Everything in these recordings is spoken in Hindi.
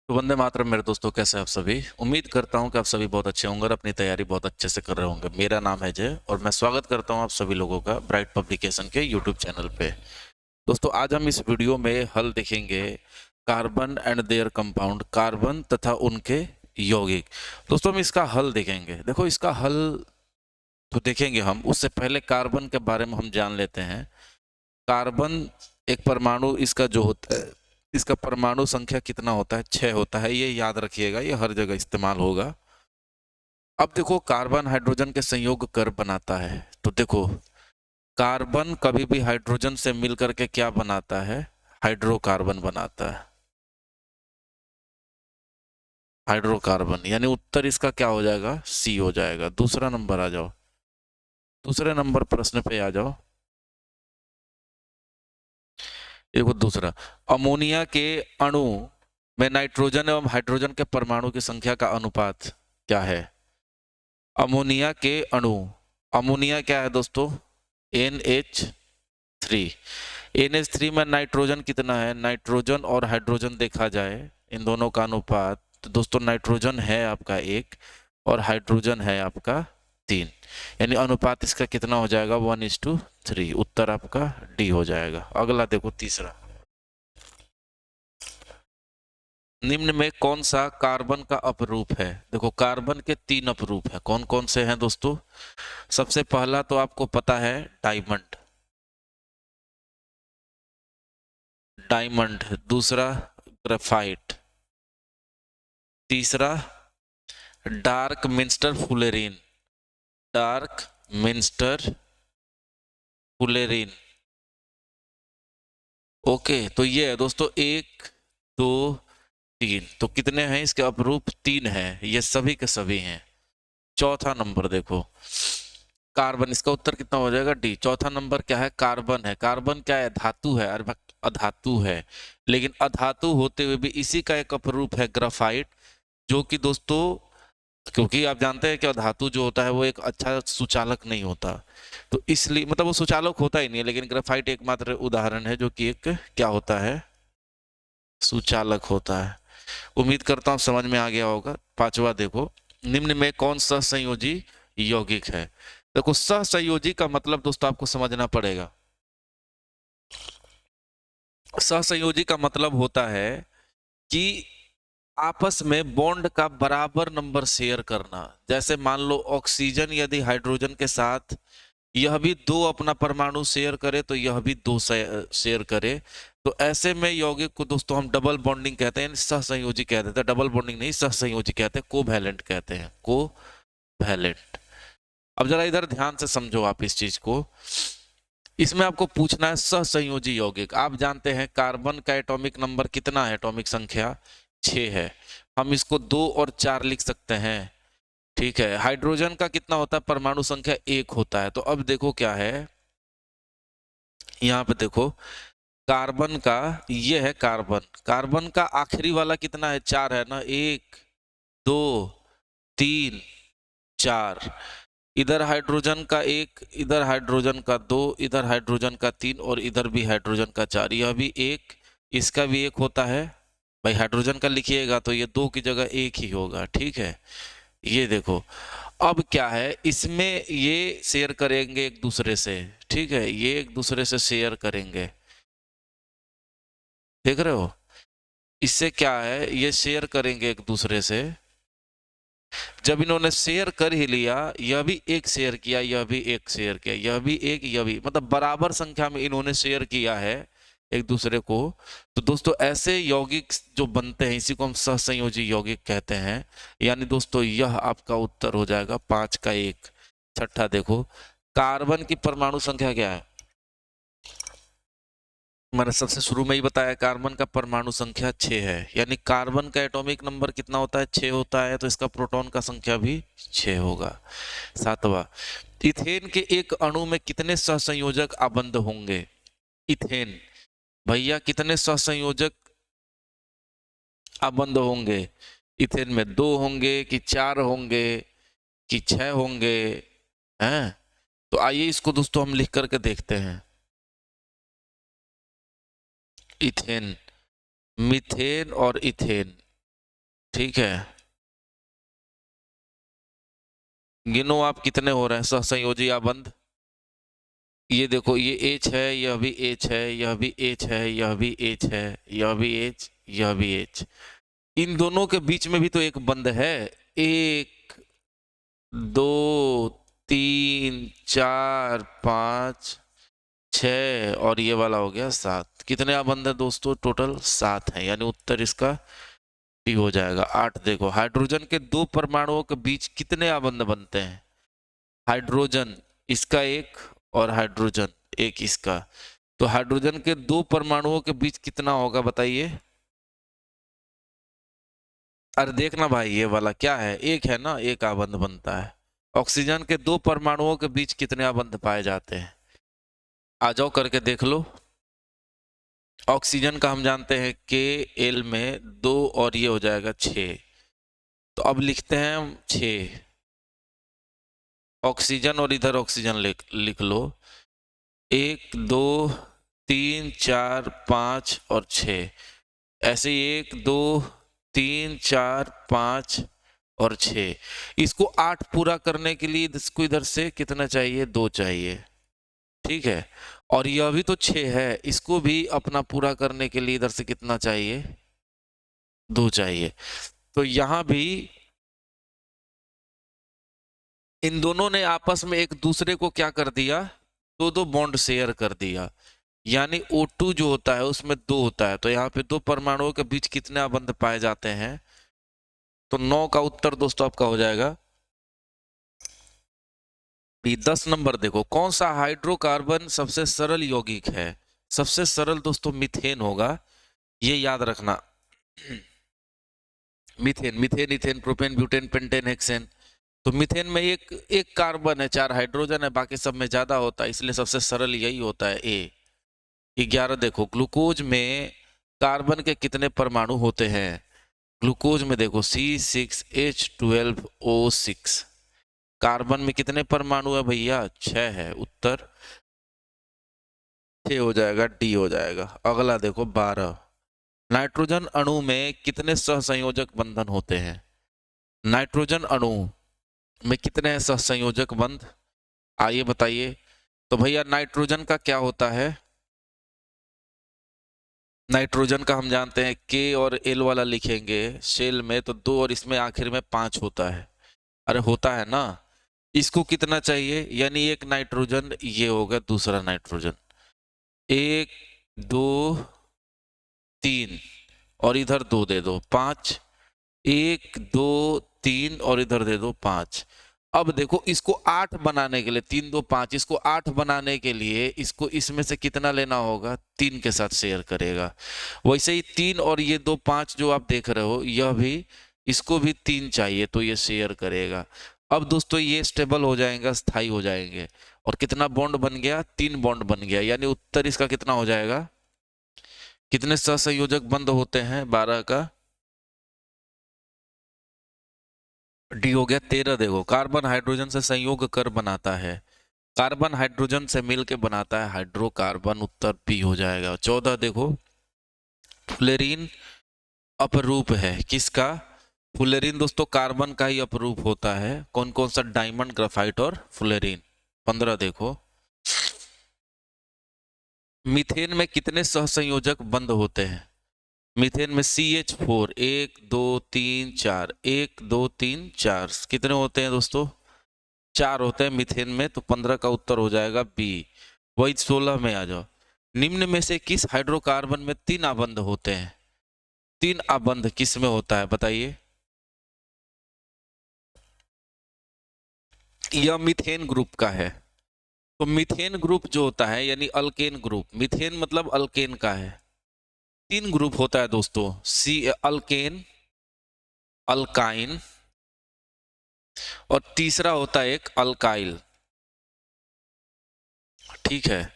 तो वंदे मातरम मेरे दोस्तों, कैसे हैं आप सभी। उम्मीद करता हूं कि आप सभी बहुत अच्छे होंगे और अपनी तैयारी बहुत अच्छे से कर रहे होंगे। मेरा नाम है जय और मैं स्वागत करता हूं आप सभी लोगों का ब्राइट पब्लिकेशन के यूट्यूब चैनल पे। दोस्तों, आज हम इस वीडियो में हल देखेंगे carbon and there compound, carbon तथा उनके यौगिक। दोस्तों, हम इसका हल देखेंगे। देखो, इसका हल तो देखेंगे हम, उससे पहले कार्बन के बारे में हम जान लेते हैं। कार्बन एक परमाणु, इसका जो होता है, इसका परमाणु संख्या कितना होता है? 6 होता है। ये याद रखिएगा, ये हर जगह इस्तेमाल होगा। अब देखो, कार्बन हाइड्रोजन के संयोग कर बनाता है। तो देखो, कार्बन कभी भी हाइड्रोजन से मिलकर के क्या बनाता है? हाइड्रोकार्बन बनाता है। हाइड्रोकार्बन यानी उत्तर इसका क्या हो जाएगा? सी हो जाएगा। दूसरा नंबर आ जाओ, दूसरे नंबर प्रश्न पे आ जाओ। देखो दूसरा, अमोनिया के अणु में नाइट्रोजन एवं हाइड्रोजन के परमाणु की संख्या का अनुपात क्या है? अमोनिया के अणु, अमोनिया क्या है दोस्तों? NH3। NH3 में नाइट्रोजन कितना है? नाइट्रोजन और हाइड्रोजन देखा जाए, इन दोनों का अनुपात, तो दोस्तों नाइट्रोजन है आपका 1 और हाइड्रोजन है आपका 3। यानी अनुपात इसका कितना हो जाएगा? 1:3। उत्तर आपका डी हो जाएगा। अगला देखो, तीसरा, निम्न में कौन सा कार्बन का अपरूप है? देखो, कार्बन के 3 अपरूप हैं। कौन कौन से हैं दोस्तों? सबसे पहला तो आपको पता है, डायमंड। डायमंड। दूसरा, ग्रेफाइट। तीसरा, dark minster fullerene. Dark minster fullerene. Okay, तो ये है दोस्तों 1 2 3। तो कितने हैं इसके अपरूप? 3 हैं। ये सभी के सभी हैं। चौथा नंबर देखो, कार्बन। इसका उत्तर कितना हो जाएगा? डी। चौथा नंबर क्या है? कार्बन है। कार्बन क्या है? धातु है। अरे अधातु है। लेकिन अधातु होते हुए भी इसी का एक अपरूप है, ग्राफाइट, जो कि दोस्तों, क्योंकि आप जानते हैं कि धातु जो होता है वो एक अच्छा सुचालक नहीं होता, तो इसलिए मतलब वो सुचालक होता ही नहीं है। लेकिन ग्राफाइट एकमात्र उदाहरण है जो कि एक क्या होता है? सुचालक होता है। उम्मीद करता हूं समझ में आ गया होगा। पांचवा देखो, निम्न में कौन सा संयोजी यौगिक है? देखो, सहसंयोजी का मतलब दोस्तों आपको समझना पड़ेगा। सहसंयोजी का मतलब होता है कि आपस में बॉन्ड का बराबर नंबर शेयर करना। जैसे मान लो, ऑक्सीजन यदि हाइड्रोजन के साथ यह भी 2 अपना परमाणु शेयर करे तो यह भी 2 शेयर करे, तो ऐसे में यौगिक को दोस्तों हम डबल बॉन्डिंग कहते हैं, सहसंयोजी कहते हैं। डबल बॉन्डिंग नहीं, सहसंयोजी कहते हैं, कोवैलेंट कहते हैं, कोवैलेंट। अब जरा इधर ध्यान से समझो आप इस चीज को। इसमें आपको पूछना है सहसंयोजी यौगिक। आप जानते हैं कार्बन का एटॉमिक नंबर कितना है? एटॉमिक संख्या 6 है। हम इसको 2 और 4 लिख सकते हैं। ठीक है। हाइड्रोजन का कितना होता है? परमाणु संख्या 1 होता है। तो अब देखो क्या है, यहाँ पे देखो, कार्बन का, ये है कार्बन। कार्बन का आखिरी वाला कितना है? 4 है ना। 1 2 3 4। इधर हाइड्रोजन का 1, इधर हाइड्रोजन का 2, इधर हाइड्रोजन का 3 और इधर भी हाइड्रोजन का 4। यह भी 1, इसका भी 1 होता है। भाई हाइड्रोजन का लिखिएगा तो ये 2 की जगह 1 ही होगा। ठीक है। ये देखो, अब क्या है, इसमें ये शेयर करेंगे एक दूसरे से। ठीक है, ये एक दूसरे से शेयर करेंगे। देख रहे हो, इससे क्या है, ये शेयर करेंगे एक दूसरे से। जब इन्होंने शेयर कर ही लिया, यह भी एक शेयर किया, यह भी एक शेयर किया, यह भी एक, यह भी, मतलब बराबर संख्या में इन्होंने शेयर किया है एक दूसरे को। तो दोस्तों ऐसे यौगिक जो बनते हैं, इसी को हम सहसंयोजी यौगिक कहते हैं। यानी दोस्तों यह आपका उत्तर हो जाएगा 5 का 1। छठा देखो, कार्बन की परमाणु संख्या क्या है? मैंने सबसे शुरू में ही बताया, कार्बन का परमाणु संख्या 6 है। यानी कार्बन का एटॉमिक नंबर कितना होता है? 6 होता है। तो इसका प्रोटॉन का संख्या भी 6 होगा। सातवां, इथेन के एक अणु में कितने सहसंयोजक आबंध होंगे? इथेन, भैया कितने सहसंयोजक आबंध होंगे? इथेन में 2 होंगे कि 4 होंगे कि 6 होंगे? हैं? तो आइए इसको दोस्तों हम लिख करके देखते हैं। इथेन, मीथेन और इथेन, ठीक है, गिनो आप कितने हो रहे हैं सहसंयोजी आबंध। ये देखो, ये एच है, यह भी एच है, यह भी एच है, यह भी एच है, यह भी एच, यह भी एच। इन दोनों के बीच में भी तो एक बंध है। एक, दो, तीन, चार, पाँच, छः, और ये वाला हो गया सात। कितने आबंध है दोस्तों? टोटल सात है, यानी उत्तर इसका डी हो जाएगा। आठ देखो, हाइड्रोजन के दो परमाणुओं के बीच कितने आबंध बनते हैं? हाइड्रोजन इसका एक, और हाइड्रोजन एक इसका। तो हाइड्रोजन के दो परमाणुओं के बीच कितना होगा बताइए? अरे देखना भाई, ये वाला क्या है, एक है ना, एक आबंध बनता है। ऑक्सीजन के दो परमाणुओं के बीच कितने आबंध पाए जाते हैं? आ जाओ करके देख लो। ऑक्सीजन का हम जानते हैं के एल में दो, और ये हो जाएगा 6। तो अब लिखते हैं हम 6 ऑक्सीजन, और इधर ऑक्सीजन लिख लो। 1 2 3 4 5 और 6। ऐसे ही 1 2 3 4 5 और 6। इसको 8 पूरा करने के लिए इसको इधर से कितना चाहिए? 2 चाहिए। ठीक है, और यह भी तो 6 है, इसको भी अपना पूरा करने के लिए इधर से कितना चाहिए? 2 चाहिए। तो यहां भी इन दोनों ने आपस में एक दूसरे को क्या कर दिया? दो दो बॉन्ड शेयर कर दिया, यानी O2 जो होता है उसमें 2 होता है। तो यहाँ पे दो परमाणुओं के बीच कितने आबंध पाए जाते हैं? तो 9 का उत्तर दोस्तों आपका हो जाएगा 10 नंबर देखो, कौन सा हाइड्रोकार्बन सबसे सरल यौगिक है? सबसे सरल दोस्तों मीथेन होगा, ये याद रखना। Methane, methane, ethane, propane, butane, pentane, hexane. तो मीथेन में एक एक कार्बन है, 4 हाइड्रोजन है, बाकी सब में ज्यादा होता है, इसलिए सबसे सरल यही होता है, ए। 11 देखो, ग्लूकोज में कार्बन के कितने परमाणु होते हैं? ग्लूकोज में देखो C6H12O6। कार्बन में कितने परमाणु है भैया? 6 है। उत्तर 6 हो जाएगा, डी हो जाएगा। अगला देखो 12, नाइट्रोजन अणु में कितने सहसंयोजक बंधन होते हैं? नाइट्रोजन अणु में कितने सहसंयोजक बंध, आइए बताइए। तो भैया नाइट्रोजन का क्या होता है? नाइट्रोजन का हम जानते हैं के और एल वाला लिखेंगे शेल में तो 2, और इसमें आखिर में 5 होता है। अरे होता है ना। इसको कितना चाहिए? यानी एक नाइट्रोजन, ये होगा दूसरा नाइट्रोजन। 1 2 3, और इधर 2 दे दो, 5। 1 2 3, और इधर दे दो 5। अब देखो, इसको 8 बनाने के लिए 3 2 5, इसको 8 बनाने के लिए इसको इसमें से कितना लेना होगा? 3 के साथ शेयर करेगा। वैसे ही 3 और ये 2 5 जो आप देख रहे हो, यह भी, इसको भी 3 चाहिए, तो ये शेयर करेगा। अब दोस्तों ये स्टेबल हो जाएगा, स्थायी हो जाएंगे। और कितना बॉन्ड बन गया? 3 बॉन्ड बन गया, यानी उत्तर इसका कितना हो जाएगा? कितने सहसंयोजक बंध होते हैं 12 का? डी हो गया 13। देखो, कार्बन हाइड्रोजन से संयोग कर बनाता है, कार्बन हाइड्रोजन से मिलके बनाता है हाइड्रोकार्बन। उत्तर बी हो जाएगा। 14 देखो, फ्लोरीन अपरूप है, किसका? फ्लोरीन दोस्तों कार्बन का ही अपरूप होता है। कौन कौन सा? डायमंड, ग्राफाइट और फ्लोरीन। 15 देखो, मीथेन में कितने सहसंयोजक बंध होते हैं? मीथेन में CH4, 1 2 3 4, 1 2 3 4, कितने होते हैं दोस्तों? 4 होते हैं मीथेन में। तो 15 का उत्तर हो जाएगा बी। वही 16 में आ जाओ, निम्न में से किस हाइड्रोकार्बन में 3 आबंध होते हैं? 3 आबंध किस में होता है बताइए? यह मीथेन ग्रुप का है। तो मीथेन ग्रुप जो होता है, यानी अल्केन ग्रुप, मीथेन मतलब अल्केन का है। 3 ग्रुप होता है दोस्तों, सी अल्केन, अल्काइन, और तीसरा होता है एक अल्काइल। ठीक है,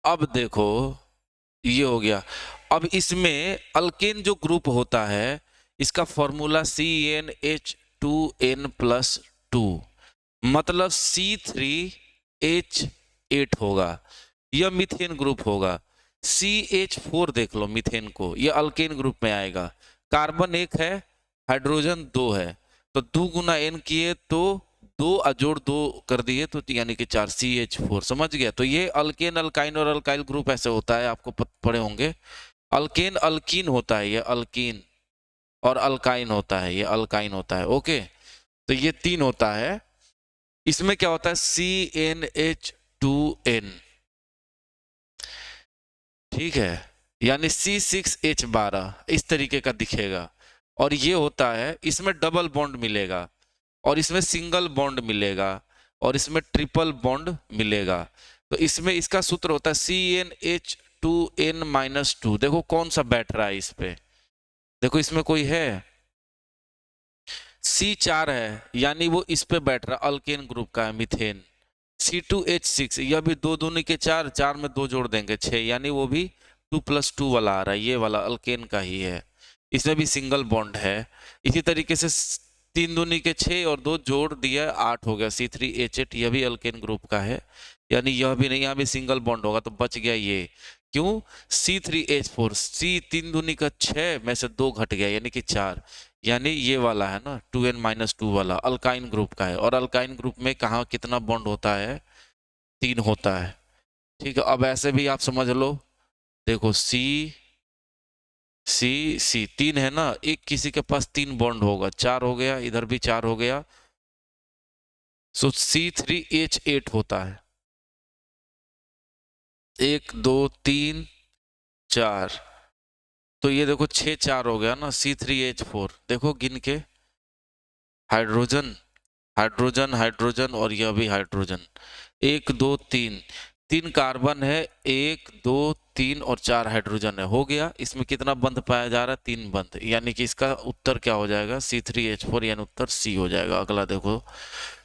अब देखो ये हो गया। अब इसमें अल्केन जो ग्रुप होता है, इसका फॉर्मूला CnH2n+2, मतलब C3H8 होगा। यह मीथेन ग्रुप होगा। CH4 देख लो मीथेन को, यह अल्केन ग्रुप में आएगा। कार्बन एक है, हाइड्रोजन 2 है, तो 2 गुना n किए तो 2 अजोड़ 2 कर दिए तो यानी कि 4 CH4। समझ गया? तो ये अल्केन अल्काइन और अल्काइल ग्रुप ऐसे होता है, आपको पढ़े होंगे। अल्केन अल्कीन होता है, ये अल्कीन, और अल्काइन होता है, ये अल्काइन होता है। ओके, तो ये 3 होता है। इसमें क्या होता है, CnH2n, ठीक है, यानी C6H12 इस तरीके का दिखेगा। और ये होता है, इसमें डबल बॉन्ड मिलेगा, और इसमें सिंगल बॉन्ड मिलेगा, और इसमें ट्रिपल बॉन्ड मिलेगा। तो इसमें इसका सूत्र होता है CnH2n-2। देखो कौन सा बैठ रहा है इस पे, देखो इसमें कोई है, C4 है, यानी वो इस पे बैठ रहा, अल्केन ग्रुप का है, मीथेन। C2H6, यह भी 2 दूनी के 4, 4 में 2 जोड़ देंगे 6, यानी वो भी 2+2 वाला आ रहा है, ये वाला अल्केन का ही है। इसमें भी सिंगल बॉन्ड है। इसी तरीके से 3 दूनी के 6 और 2 जोड़ दिया 8 हो गया, C3H8, यह भी अल्केन ग्रुप का है, यानी यह भी नहीं, यहाँ भी सिंगल बॉन्ड होगा, तो बच गया ये। क्यों? C3H4, C 3 दूनी का 6 में से 2 घट गया, यानी कि 4, यानी ये वाला है ना 2n-2 वाला अल्काइन ग्रुप का है। और अल्काइन ग्रुप में कहाँ कितना बॉन्ड होता है, 3 होता है। ठीक है, अब ऐसे भी आप समझ लो, देखो C C C 3 है ना, एक किसी के पास 3 बॉन्ड होगा, 4 हो गया, इधर भी 4 हो गया, सो C3H8 होता है, 1 2 3 4, तो ये देखो 6 4 हो गया ना, C3H4, देखो गिन के, हाइड्रोजन हाइड्रोजन हाइड्रोजन, और यह भी हाइड्रोजन, 1 2 3, 3 कार्बन है, 1 2 3 और 4 हाइड्रोजन है, हो गया। इसमें कितना बंध पाया जा रहा है, 3 बंध, यानी कि इसका उत्तर क्या हो जाएगा, C3H4, यानी उत्तर C हो जाएगा। अगला देखो,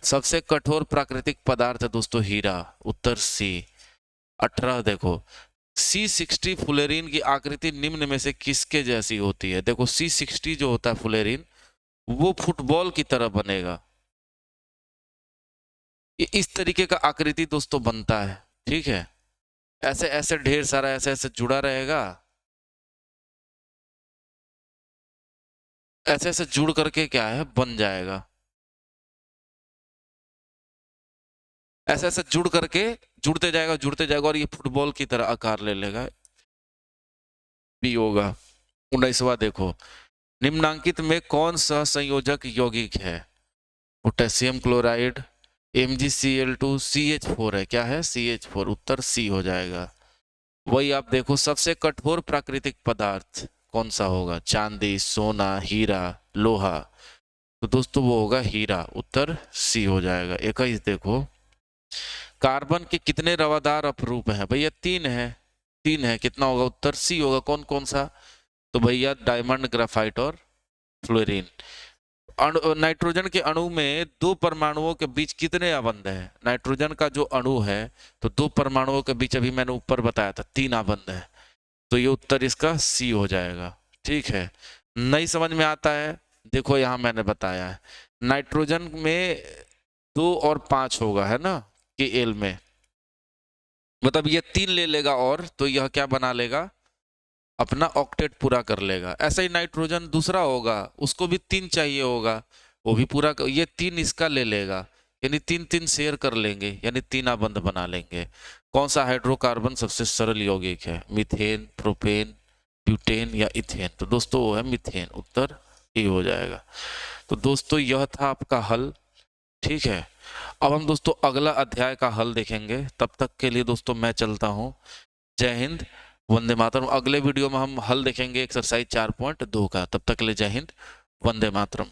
सबसे कठोर प्राकृतिक पदार्थ है दोस्तों हीरा, उत्तर C। 18 देखो, C60 फुलेरिन की आकृति निम्न में से किसके जैसी होती है? देखो C60 जो होता है फुलेरिन, वो फुटबॉल की तरह बनेगा, ये इस तरीके का आकृति दोस्तों बनता है, ठीक है, ऐसे ऐसे ढेर सारा ऐसे ऐसे जुड़ा रहेगा, ऐसे ऐसे जुड़ करके क्या है, बन जाएगा, ऐसे ऐसे जुड़ करके जुड़ते जाएगा और ये फुटबॉल की तरह आकार ले लेगा, भी होगा। 19वां देखो, निम्नांकित में कौन सा संयोजक यौगिक है? पोटेशियम क्लोराइड, MgCl2, CH4 है, क्या है, CH4, उत्तर C हो जाएगा। वही आप देखो, सबसे कठोर प्राकृतिक पदार्थ कौन सा होगा? चांदी, सोना, हीरा, लोहा, तो दोस्तों वो होगा हीरा, उत्तर C हो जाएगा। 21 देखो, कार्बन के कितने रवादार अपरूप हैं? भैया 3 है, 3 है, कितना होगा, उत्तर C होगा। कौन कौन सा? तो भैया डायमंड, ग्राफाइट और फ्लोरीन। नाइट्रोजन के अणु में 2 परमाणुओं के बीच कितने आबंध हैं? नाइट्रोजन का जो अणु है, तो 2 परमाणुओं के बीच अभी मैंने ऊपर बताया था 3 आबंध है, तो ये उत्तर इसका C हो जाएगा। ठीक है, नहीं समझ में आता है, देखो यहां मैंने बताया है, नाइट्रोजन में 2 और 5 होगा, है ना, के एल में, मतलब ये 3 ले लेगा, और तो यह क्या बना लेगा, अपना ऑक्टेट पूरा कर लेगा। ऐसा ही नाइट्रोजन दूसरा होगा, उसको भी 3 चाहिए होगा, वो भी पूरा ये 3 इसका ले लेगा, यानी 3 शेयर कर लेंगे, यानी 3 आबंध बना लेंगे। कौन सा हाइड्रोकार्बन सबसे सरल यौगिक है? मीथेन, प्रोपेन, ब्यूटेन या इथेन? तो दोस्तों वो है मीथेन, उत्तर ए हो जाएगा। तो दोस्तों यह था आपका हल, ठीक है। अब हम दोस्तों अगला अध्याय का हल देखेंगे, तब तक के लिए दोस्तों मैं चलता हूँ। जय हिंद, वंदे मातरम। अगले वीडियो में हम हल देखेंगे एक्सरसाइज 4.2 का, तब तक के लिए जय हिंद, वंदे मातरम।